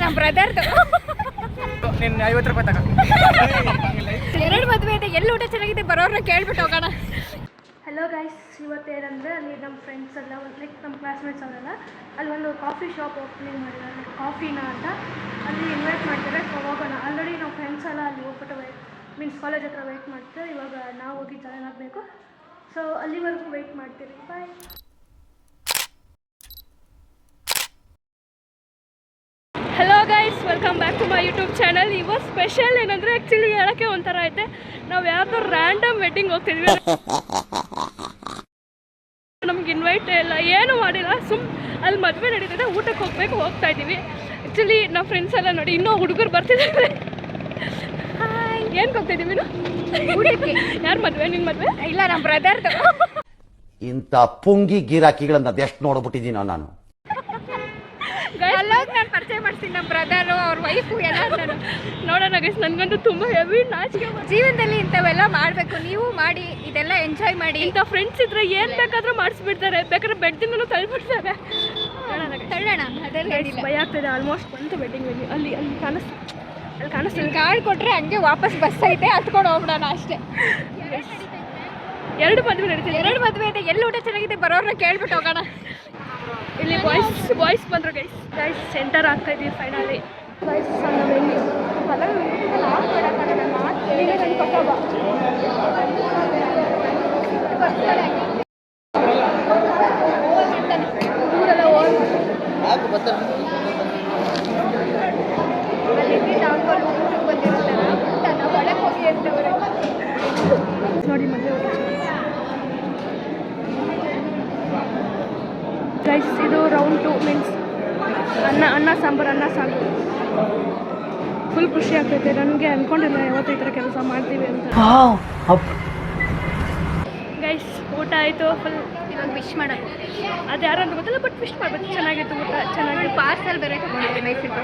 ನಮ್ಮ ಬ್ರದರ್ದು. ನಿನ್ನ 50 ರೂಪಾಯಿ ತಗೋ. 2 ಮದುವೆ ಇದೆ, ಎಲ್ಲಿ ಊಟ ಚೆನ್ನಾಗಿದೆ ಬರೋರನ್ನ ಕೇಳ್ಬಿಟ್ಟು ಹೋಗೋಣ. ಹಲೋ ಗೈಸ್, ಇವತ್ತೇನಂದರೆ ಅಲ್ಲಿ ನಮ್ಮ ಫ್ರೆಂಡ್ಸ್ ಎಲ್ಲ ಲೈಕ್ ನಮ್ಮ ಕ್ಲಾಸ್ಮೇಟ್ಸ್ ಅವರೆಲ್ಲ ಅಲ್ಲಿ ಒಂದು ಕಾಫಿ ಶಾಪ್ ಓಪನಿಂಗ್ ಮಾಡಿದ್ದಾರೆ, ಲೈಕ್ ಕಾಫಿನ ಅಂತ ಅಲ್ಲಿ ಇನ್ವೈಟ್ ಮಾಡ್ತಾರೆ. ಸೊ ಹೋಗೋಣ. ಆಲ್ರೆಡಿ ನಮ್ಮ ಫ್ರೆಂಡ್ಸ್ ಎಲ್ಲ ಅಲ್ಲಿ ಹೋಗ್ಬಿಟ್ಟು ಮೀನ್ಸ್ ಕಾಲೇಜ್ ಹತ್ರ ವೆಯ್ಟ್ ಮಾಡ್ತಾರೆ. ಇವಾಗ ನಾವು ಹೋಗಿ ಜಾಯ್ನ್ ಆಗಬೇಕು. ಸೊ ಅಲ್ಲಿವರೆಗೂ ವೆಯ್ಟ್ ಮಾಡ್ತೀರಿ. Bye. Hello guys, welcome back to my YouTube channel. ಇವತ್ತು ಸ್ಪೆಷಲ್ ಏನಂದರೆ ಆ್ಯಕ್ಚುಲಿ ಹೇಳೋಕ್ಕೆ ಒಂಥರ ಐತೆ, ನಾವು ಯಾವ್ದೋ ರ್ಯಾಂಡಮ್ ವೆಡ್ಡಿಂಗ್ ಹೋಗ್ತಿದ್ವಿ. ನಮ್ಗೆ ಇನ್ವೈಟ್ ಇಲ್ಲ, ಏನು ಮಾಡಿಲ್ಲ, ಅಲ್ಲಿ ಮದುವೆ ನಡೀತಿದೆ, ಊಟಕ್ಕೆ ಹೋಗ್ತಾ ಇದ್ದೀವಿ. ಆ್ಯಕ್ಚುಲಿ ನಮ್ಮ ಫ್ರೆಂಡ್ಸ್ ಎಲ್ಲ ನೋಡಿ ಇನ್ನೂ ಹುಡುಗರು ಬರ್ತಿದ್ದಾರೆ. ಏನಕ್ಕೆ ಹೋಗ್ತಾ ಇದ್ದೀವಿ ಊಟಕ್ಕೆ? ಯಾರು ಮದುವೆ? ನಿನ್ನ ಮದುವೆ? ಇಲ್ಲ, ನಮ್ಮ ಬ್ರದರ್ದು. ಇಂಥ ಪುಂಗಿ ಗಿರಾಕಿಗಳನ್ನ ಅದೆಷ್ಟು ನೋಡ್ಬಿಟ್ಟಿದ್ದೀನೋ ನಾನು. ಅಲ್ಲೋಗಿ ನಾನು ಪರಿಚಯ ಮಾಡಿಸ್ತೀನಿ, ನಮ್ಮ ಬ್ರದರು, ಅವ್ರ ವೈಫು ಎಲ್ಲ. ನಾನು ನೋಡೋಣ ಗೈಸ್, ನನಗಂತೂ ತುಂಬ ಹೆವಿ ನಾಚಿಕೆ. ಜೀವನದಲ್ಲಿ ಇಂಥವೆಲ್ಲ ಮಾಡಬೇಕು, ನೀವು ಮಾಡಿ, ಇದೆಲ್ಲ ಎಂಜಾಯ್ ಮಾಡಿ. ಇಂಥ ಫ್ರೆಂಡ್ಸ್ ಇದ್ರೆ ಏನು ಬೇಕಾದರೂ ಮಾಡಿಸ್ಬಿಡ್ತಾರೆ, ಬೇಕಾದ್ರೆ ಬೆಡ್ದಿಂದಲೂ ತಳ್ಳಿಬಿಡ್ತಾರೆ. ತಳ್ಳೋಣ, ಅದೆಲ್ಲ ಭಯ ಆಗ್ತದೆ. ಆಲ್ಮೋಸ್ಟ್ ಬಂತು ವೆಡ್ಡಿಂಗ್ ವೆನ್ಯೂ. ಅಲ್ಲಿ ಕಾಣಿಸ್ತೀನಿ. ಕಾರ್ಡ್ ಕೊಟ್ಟರೆ ಹಂಗೆ ವಾಪಸ್ ಬಸ್ ಐತೆ, ಹತ್ಕೊಂಡು ಹೋಗ್ಬಿಡೋಣ ಅಷ್ಟೇ. 2 ಮದುವೆ ನಡೀತಿದೆ. 2 ಮದುವೆ ಇದೆ, ಎಲ್ಲಿ ಊಟ ಚೆನ್ನಾಗಿದೆ ಬರೋರನ್ನ ಕೇಳ್ಬಿಟ್ಟು ಹೋಗೋಣ. ಇಲ್ಲಿ ಬಾಯ್ಸ್ ಬಂದರು ಗೈಸ್ ಸೆಂಟರ್ ಆಗ್ತಾ ಇದೀವಿ ಫೈನಲಿ. ಗೈಸ್ ನೋಡಿ ಮದುವೆ ಗೈಸ್, ಇದು ರೌಂಡ್ 2 ಮೀನ್ಸ್ ಅನ್ನ ಸಾಂಬಾರು ಫುಲ್ ಖುಷಿ ಆಗ್ತೈತೆ. ನನಗೆ ಅಂದ್ಕೊಂಡಿಲ್ಲ ಯಾವತ್ತೂ ಈ ಥರ ಕೆಲಸ ಮಾಡ್ತೀವಿ ಅಂತ. ಗೈಸ್ ಊಟ ಆಯಿತು. ಫುಲ್ ಇವಾಗ ವಿಶ್ ಮಾಡೋದು, ಅದು ಯಾರು ಅಂತ ಗೊತ್ತಿಲ್ಲ, ಬಟ್ ವಿಶ್ ಮಾಡ್ಬೇಕು. ಚೆನ್ನಾಗಿತ್ತು ಊಟ, ಚೆನ್ನಾಗಿ ಪಾರ್ಸಲ್ ಬೇರೆ ತಗೊಂಡಿದ್ದೆ ಮೈಸೂರು.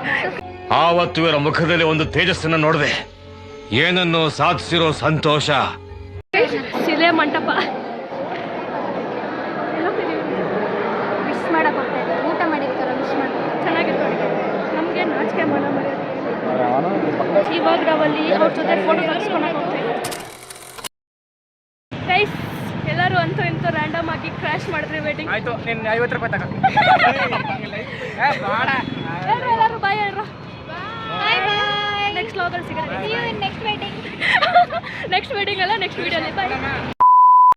ಆವತ್ತು ಇವರ ಮುಖದಲ್ಲಿ ಒಂದು ತೇಜಸ್ಸನ್ನು ನೋಡಿದೆ, ಏನನ್ನು ಸಾಧಿಸಿರೋ ಸಂತೋಷ. ಶಿಲೆ ಮಂಟಪ ವಿಶ್ ಮಾಡಕ್ಕೆ ಹೋಗ್ತಾ ಇದ್ದೆ, ಊಟ ಮಾಡಿರ್ತಾರೆ, ವಿಶ್ ಮಾಡಿ. ಚೆನ್ನಾಗಿತ್ತು ಅಡುಗೆ. ನಮಗೆ ನಾಚಿಕೆ ಮಾಡೋ ಮರ್ಯಾದೆ. ಇವಾಗ ನಾವಲ್ಲಿ ಅವ್ರ ಜೊತೆ ಫೋಟೋ ತೆಗೆಸ್ಕೊಳಕ್ಕೆ ಹೋಗ್ತೀವಿ. ಗೈಸ್ ಎಲ್ಲರೂ ಅಂತೂ ಇಂತೂ ರ್ಯಾಂಡಮ್ ಆಗಿ ಕ್ರ್ಯಾಶ್ ಮಾಡಿದ್ರಿ ವೆಡ್ಡಿಂಗ್. ಆಯ್ತು, ನಿನ್ನ 50 ರೂಪಾಯಿ ತಗೋ. ಎಲ್ಲರೂ ಬಾಯ್ ಹೇಳ್ರು. ನೆಕ್ಸ್ಟ್ ವ್ಲಾಗಲ್ಲಿ ಸಿಗೋಣ. ನೆಕ್ಸ್ಟ್ ವೆಡ್ಡಿಂಗ್ ನೆಕ್ಸ್ಟ್ ವೆಡ್ಡಿಂಗ್ ಅಲ್ಲ, ನೆಕ್ಸ್ಟ್ ವೀಡಿಯೋಲಿ ಬಾಯ್.